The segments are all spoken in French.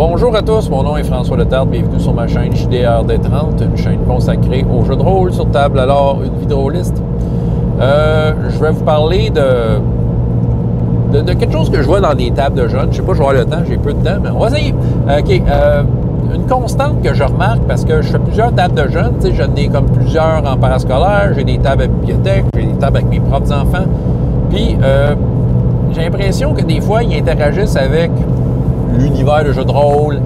Bonjour à tous, mon nom est François Letarte, bienvenue sur ma chaîne JDRD30, une chaîne consacrée aux jeux de rôle sur table, alors une vidéoliste. Je vais vous parler de quelque chose que je vois dans des tables de jeunes. Je sais pas, je vais avoir le temps, j'ai peu de temps, mais on va essayer. Une constante que je remarque, parce que je fais plusieurs tables de jeunes, tu sais, j'en ai comme plusieurs en parascolaire, j'ai des tables à bibliothèque, j'ai des tables avec mes propres enfants, puis j'ai l'impression que des fois, ils interagissent avec l'univers de jeux de rôle,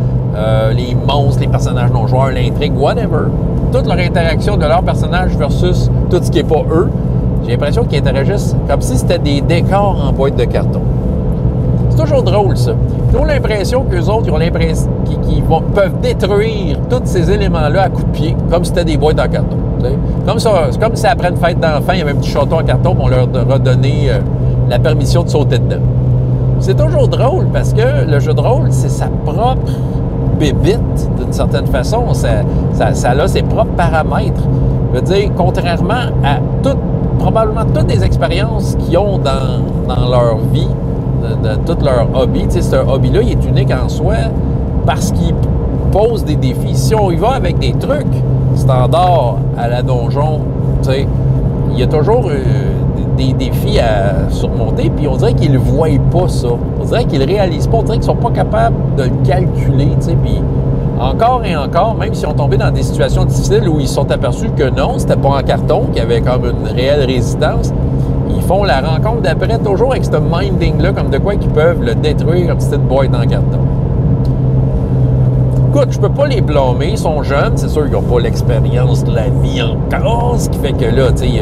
les monstres, les personnages non-joueurs, l'intrigue, whatever. Toute leur interaction de leur personnage versus tout ce qui n'est pas eux, j'ai l'impression qu'ils interagissent comme si c'était des décors en boîte de carton. C'est toujours drôle, ça. Ils ont l'impression qu'eux autres, ils ont l'impression qu'ils peuvent détruire tous ces éléments-là à coups de pied, comme si c'était des boîtes en carton. C'est comme si après une fête d'enfants, il y avait un petit château en carton, on leur a donné la permission de sauter dedans. C'est toujours drôle parce que le jeu de rôle, c'est sa propre bébite, d'une certaine façon. Ça a ses propres paramètres. Je veux dire, contrairement à probablement toutes les expériences qu'ils ont dans leur vie, de tout leur hobby, tu sais, ce hobby-là, il est unique en soi parce qu'il pose des défis. Si on y va avec des trucs standards à la donjon, tu sais, il y a toujours des défis à surmonter, puis on dirait qu'ils ne voient pas ça. On dirait qu'ils ne réalisent pas, on dirait qu'ils ne sont pas capables de le calculer, tu sais, puis encore et encore, même s'ils ont tombé dans des situations difficiles où ils se sont aperçus que non, c'était pas en carton, qu'il y avait comme une réelle résistance, ils font la rencontre d'après toujours avec ce minding-là, comme de quoi qu'ils peuvent le détruire comme si c'était une boîte en carton. Écoute, je peux pas les blâmer, ils sont jeunes, c'est sûr qu'ils n'ont pas l'expérience de la vie encore, ce qui fait que là, tu sais, il y a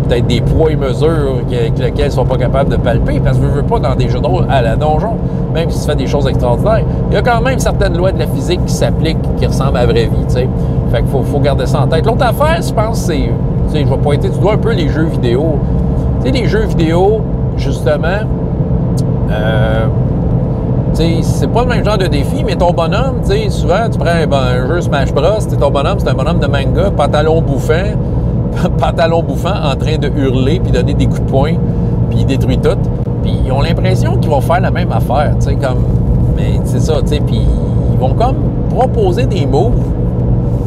peut-être des poids et mesures avec lesquels ils ne sont pas capables de palper, parce que je veux pas dans des jeux de rôle à la donjon, même si tu fais des choses extraordinaires, il y a quand même certaines lois de la physique qui s'appliquent, qui ressemblent à la vraie vie, tu sais. Fait qu'il faut garder ça en tête. L'autre affaire, je pense, c'est, tu sais, je vais pointer du doigt un peu les jeux vidéo. Tu sais, les jeux vidéo, justement, c'est pas le même genre de défi, mais ton bonhomme, tu sais, souvent, tu prends un jeu Smash Bros, ton bonhomme, c'est un bonhomme de manga, pantalon bouffant en train de hurler, puis donner des coups de poing, puis il détruit tout. Puis ils ont l'impression qu'ils vont faire la même affaire, tu sais, comme... Mais c'est ça, tu sais, puis ils vont comme proposer des moves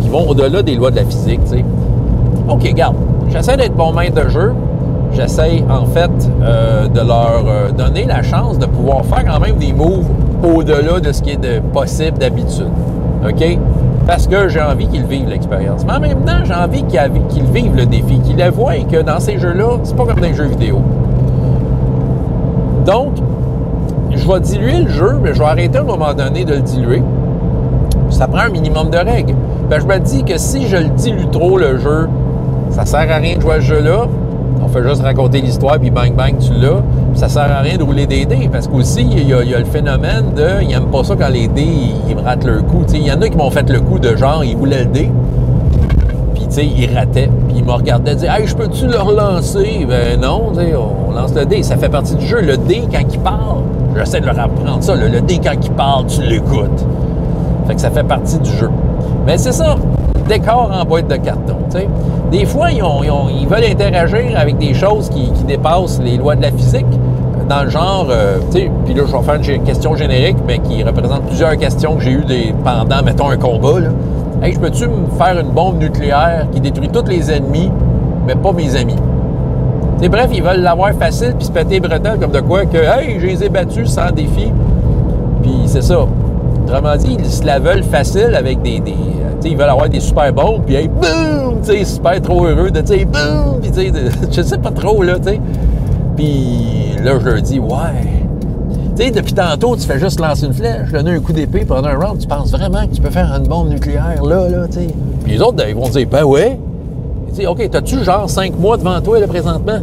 qui vont au-delà des lois de la physique, tu sais. OK, regarde, j'essaie d'être bon maître de jeu. J'essaie, en fait, de leur donner la chance de pouvoir faire quand même des moves au-delà de ce qui est possible d'habitude. OK? Parce que j'ai envie qu'ils vivent l'expérience. Mais en même temps, j'ai envie qu'ils vivent le défi, qu'ils avouent que dans ces jeux-là, c'est pas comme dans les jeux vidéo. Donc, je vais diluer le jeu, mais je vais arrêter à un moment donné de le diluer. Ça prend un minimum de règles. Ben, je me dis que si je le dilue trop, le jeu, ça sert à rien de jouer à ce jeu-là. On fait juste raconter l'histoire, puis bang, bang, tu l'as. Ça sert à rien de rouler des dés, parce qu'aussi, il y a le phénomène de... Ils n'aiment pas ça quand les dés, ils me ratent leur coup. Il y en a qui m'ont fait le coup de genre, ils roulaient le dé, puis tu sais, ils rataient, puis ils me regardaient, disaient « Hey, je peux-tu le relancer? » Ben non, on lance le dé, ça fait partie du jeu. Le dé, quand il parle, j'essaie de leur apprendre ça, le dé, quand il parle, tu l'écoutes. Fait que ça fait partie du jeu. Mais c'est ça, décor en boîte de carton, tu sais. Des fois, ils veulent interagir avec des choses qui dépassent les lois de la physique, dans le genre, tu sais, puis là, je vais faire une question générique, mais qui représente plusieurs questions que j'ai eues pendant, mettons, un combat, là. Hey, je peux-tu me faire une bombe nucléaire qui détruit tous les ennemis, mais pas mes amis? T'sais, bref, ils veulent l'avoir facile, puis se péter les bretelles, comme de quoi que, hey, je les ai battus sans défi. Puis c'est ça. Autrement dit, ils se la veulent facile avec ils veulent avoir des super bombes, puis hey, boum, tu sais, super trop heureux de, tu sais, boum, puis tu sais, je sais pas trop, là, tu sais. Puis là, je leur dis, ouais, tu sais, depuis tantôt, tu fais juste lancer une flèche, donner un coup d'épée pendant un round, tu penses vraiment que tu peux faire une bombe nucléaire, là, tu sais. Puis les autres, ils vont dire, ben ouais. Ils disent, OK, t'as-tu genre 5 mois devant toi, là, présentement?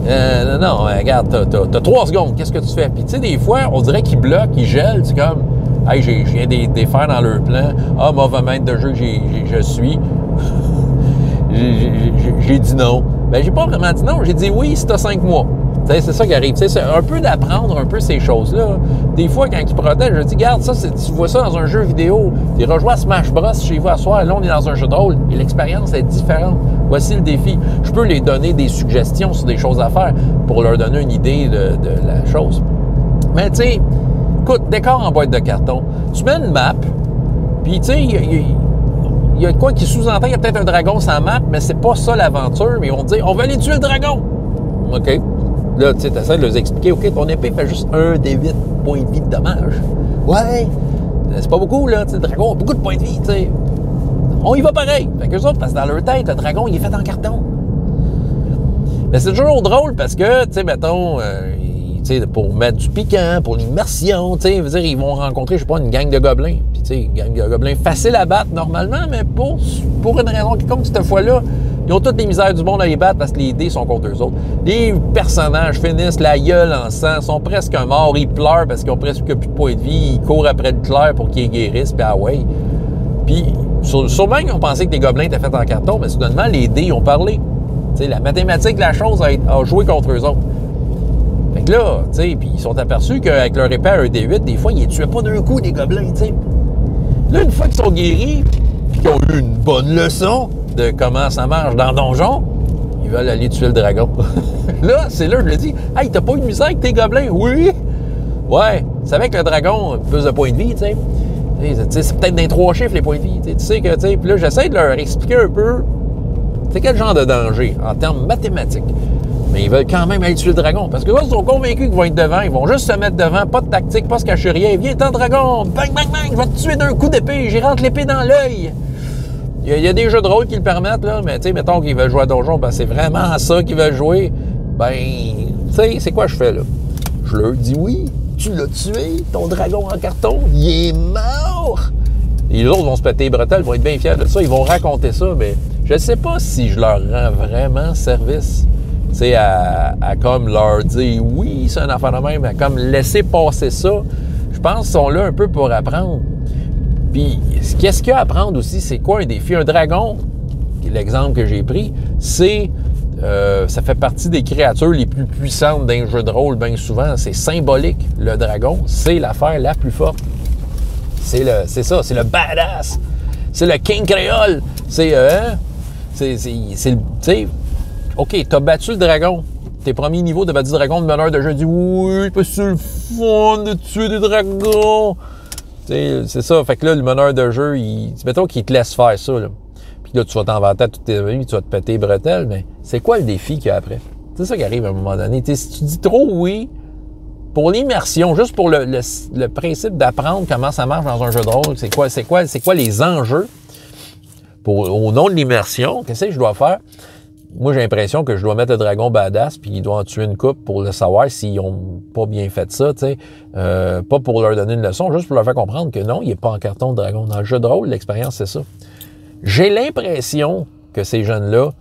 Non, regarde, t'as 3 secondes, qu'est-ce que tu fais? Puis tu sais, des fois, on dirait qu'ils bloquent, ils gèlent, c'est comme... Hey, je viens de les faire dans leur plan. Ah, mauvais maître de jeu que je suis. J'ai dit non. Ben, j'ai pas vraiment dit non. J'ai dit oui si t'as 5 mois. C'est ça qui arrive. C'est un peu d'apprendre un peu ces choses-là. Des fois, quand ils protègent, je dis, regarde, ça, tu vois ça dans un jeu vidéo. Tu rejoins Smash Bros chez vous à soir. Là, on est dans un jeu de rôle et l'expérience est différente. Voici le défi. Je peux les donner des suggestions sur des choses à faire pour leur donner une idée de la chose. Mais tu sais, écoute, décor en boîte de carton. tu mets une map, puis tu sais, il y a de quoi qui sous-entend qu'il y a peut-être un dragon sur la map, mais c'est pas ça l'aventure. Mais ils vont te dire, on va aller tuer le dragon. OK. Là, tu sais, t'essaies de leur expliquer, OK, ton épée fait juste 1 des 8 points de vie de dommage. Ouais. C'est pas beaucoup, là. Le dragon a beaucoup de points de vie, tu sais. On y va pareil. Fait qu'eux autres, parce que dans leur tête, le dragon, il est fait en carton. Mais c'est toujours drôle parce que, tu sais, mettons, pour mettre du piquant, pour l'immersion, tu sais, veut dire, ils vont rencontrer, je sais pas, une gang de gobelins. Puis, tu sais, une gang de gobelins facile à battre normalement, mais pour une raison quelconque, cette fois-là, ils ont toutes les misères du monde à les battre parce que les dés sont contre eux autres. Les personnages finissent la gueule en sang, sont presque morts, ils pleurent parce qu'ils ont presque plus de points de vie, ils courent après le clair pour qu'ils guérissent, puis ah ouais. Puis, sûrement qu'ils ont pensé que les gobelins étaient faits en carton, mais soudainement, les dés ont parlé. Tu sais, la mathématique de la chose a joué contre eux autres. Fait que là, tu sais, puis ils sont aperçus qu'avec leur épée à un D8, des fois, ils les tuaient pas d'un coup, des gobelins, tu sais. Là, une fois qu'ils sont guéris, puis qu'ils ont eu une bonne leçon de comment ça marche dans le donjon, ils veulent aller tuer le dragon. Là, c'est là, je le dis, « Hey, t'as pas eu de misère avec tes gobelins? » Oui! Ouais, tu savais que le dragon a plus de points de vie, tu sais. C'est peut-être dans 3 chiffres, les points de vie. Tu sais que, tu sais, puis là, j'essaie de leur expliquer un peu, c'est quel genre de danger en termes mathématiques. Mais ils veulent quand même aller tuer le dragon. Parce que là, ils sont convaincus qu'ils vont être devant. Ils vont juste se mettre devant. Pas de tactique, pas se cacher rien. Viens-t'en, dragon! Bang, bang, bang! Je vais te tuer d'un coup d'épée. J'y rentre l'épée dans l'œil. Il y a des jeux de rôle qui le permettent, là. Mais tu sais, mettons qu'ils veulent jouer à donjon, ben c'est vraiment à ça qu'ils veulent jouer. Ben, tu sais, c'est quoi je fais, là? Je leur dis oui. Tu l'as tué, ton dragon en carton. Il est mort! Et les autres vont se péter les bretelles, vont être bien fiers de ça. Ils vont raconter ça, mais je ne sais pas si je leur rends vraiment service. Tu sais, à comme leur dire oui, c'est un affaire de même, à comme laisser passer ça. Je pense qu'ils sont là un peu pour apprendre. Puis, qu'est-ce qu'il y a à apprendre aussi? C'est quoi un défi? Un dragon, l'exemple que j'ai pris, c'est... ça fait partie des créatures les plus puissantes d'un jeu de rôle, bien souvent. C'est symbolique. Le dragon, c'est l'affaire la plus forte. C'est ça, c'est le badass. C'est le king créole. C'est tu sais, OK, t'as battu le dragon. Tes premiers niveaux, t'as battu le dragon, le meneur de jeu dit oui, c'est le fun de tuer des dragons. C'est ça. Fait que là, le meneur de jeu, mettons qu'il te laisse faire ça, là. Puis là, tu vas t'en vanter toutes tes amis, tu vas te péter les bretelles, mais c'est quoi le défi qu'il y a après? C'est ça qui arrive à un moment donné. T'sais, si tu dis trop oui, pour l'immersion, juste pour le principe d'apprendre comment ça marche dans un jeu de rôle, c'est quoi les enjeux au nom de l'immersion, qu'est-ce que je dois faire? Moi, j'ai l'impression que je dois mettre le dragon badass puis il doit en tuer une coupe pour le savoir s'ils ont pas bien fait ça, tu sais. Pas pour leur donner une leçon, juste pour leur faire comprendre que non, il n'est pas en carton de dragon. Dans le jeu de rôle, l'expérience, c'est ça. J'ai l'impression que ces jeunes-là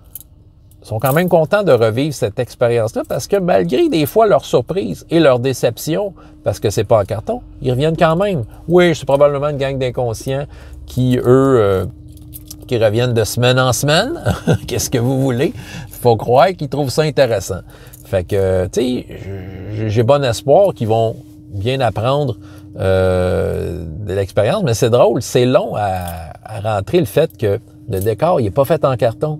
sont quand même contents de revivre cette expérience-là parce que malgré des fois leur surprise et leur déception, parce que c'est pas en carton, ils reviennent quand même. Oui, c'est probablement une gang d'inconscients qui, eux... qui reviennent de semaine en semaine. Qu'est-ce que vous voulez? Faut croire qu'ils trouvent ça intéressant. Fait que, tu sais, j'ai bon espoir qu'ils vont bien apprendre de l'expérience, mais c'est drôle, c'est long à rentrer le fait que le décor, il n'est pas fait en carton.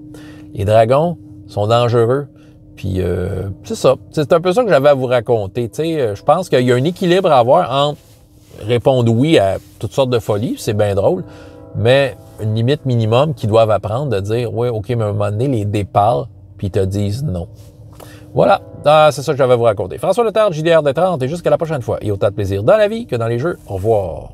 Les dragons sont dangereux. Puis, c'est ça. C'est un peu ça que j'avais à vous raconter. Tu sais, je pense qu'il y a un équilibre à avoir entre répondre oui à toutes sortes de folies, c'est bien drôle, mais une limite minimum qu'ils doivent apprendre de dire, oui, OK, mais à un moment donné, les départs, puis ils te disent non. Voilà, c'est ça que j'avais à vous raconter. François Letard, JDR de 30, et jusqu'à la prochaine fois. Et autant de plaisir dans la vie que dans les jeux. Au revoir.